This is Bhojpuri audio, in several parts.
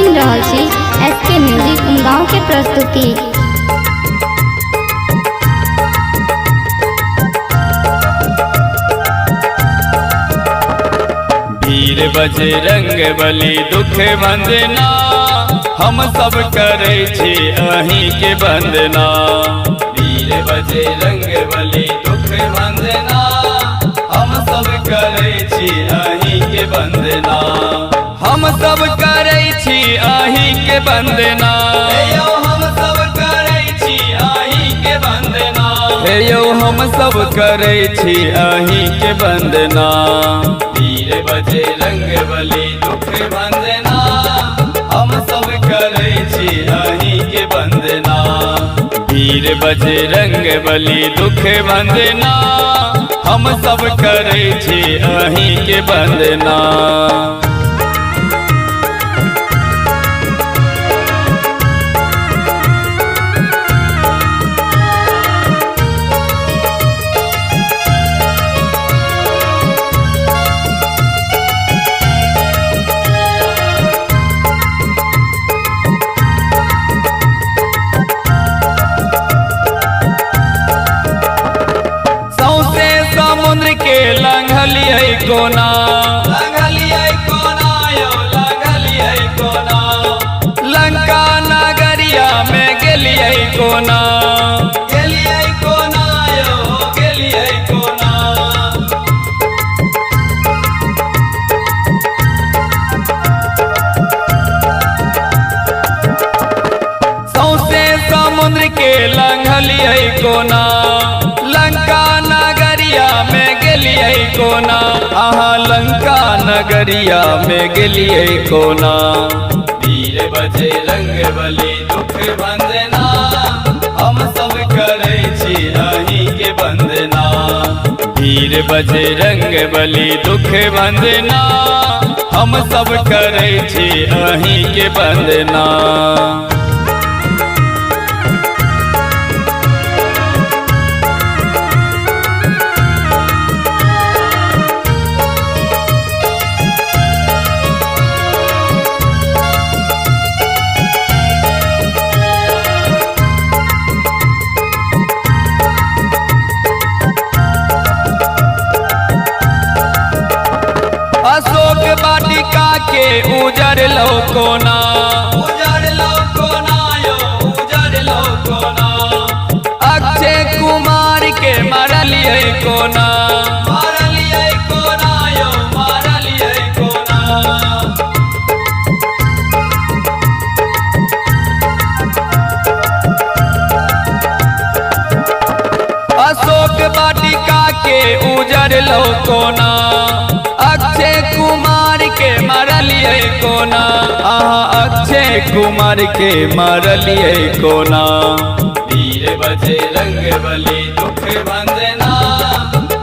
सुन रहा छी एसके म्यूजिक गाँव के प्रस्तुति। वीर बजरंग बली दुख वंदना, हम सब करे छी अहीं के वंदना। वीर बजरंग बली दुख वंदना, हम सब करे छी अहीं के वंदना। हम सब करे छी अहीं के वंदना, हम सब करे छी अहीं के वंदना। यो हम सब करे छी अहीं के वंदना। वीर बजरंग बली दुख वंदना, हम सब करे छी अहीं के वंदना। वीर बजरंग बली दुख वंदना, हम सब करे छी अहीं के वंदना। समुद्र के लंघलिए कोना, लंघलिए कोना यो लंघलिए कोना। लंका नगरिया में गेलिए कोना, गेलिए कोना यो गेलिए कोना। सौसे समुद्र के लंघलिए कोना, लंका नगरिया में गेलिए कोना। आहा लंका नगरिया में गेलिए कोना। वीर बजरंग बली दुख वंदना, हम सब करे छी अहीं के वंदना। वीर बजरंग बली दुख वंदना, हम सब करे छी अहीं के वंदना। अशोक वाटिका के उजर लो कोना, उजर लो कोना यो उजर लो कोना। अक्षय कुमार के मारलिए कोना, मारलिए कोना यो मारलिए कोना। अशोक वाटिका के उजर लो कोना, अक्षय कुमार के मारलिए कोना। आहा अक्षय कुमार के मारलिए कोना। वीर बजरंग बली दुख वंदना,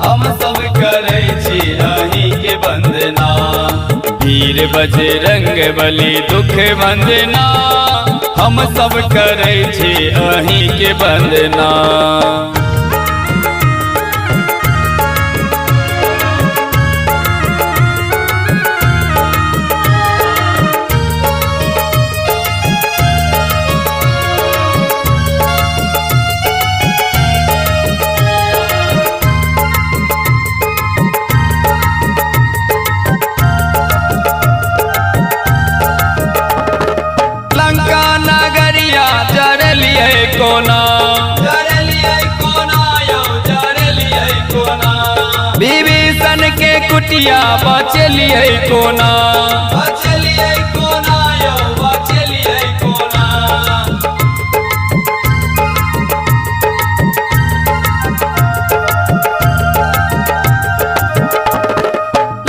हम सब करे छी अहीं के वंदना। वीर बजरंग बली दुख वंदना, हम सब करे छी अहीं के वंदना। जरलिए कोना, जरलिए कोना यो जरलिए कोना। विभीषण के कुटिया बचलिए कोना, बचलिए कोना यो बचलिए कोना।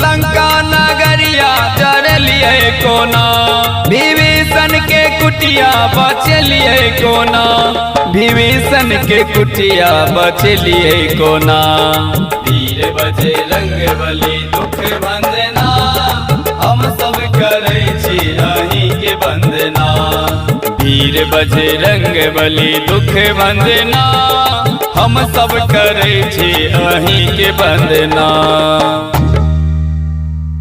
लंका नगरिया जरलिए कोना, विभीषण के कुटिया बचलिए कोना। विभीषण के कुटिया बचलिए कोना। वीर बजरंग बली दुख वंदना, हम सब करे छी अहीं के वंदना। वीर बजरंग बली दुख वंदना, हम सब करे छी अहीं के वंदना।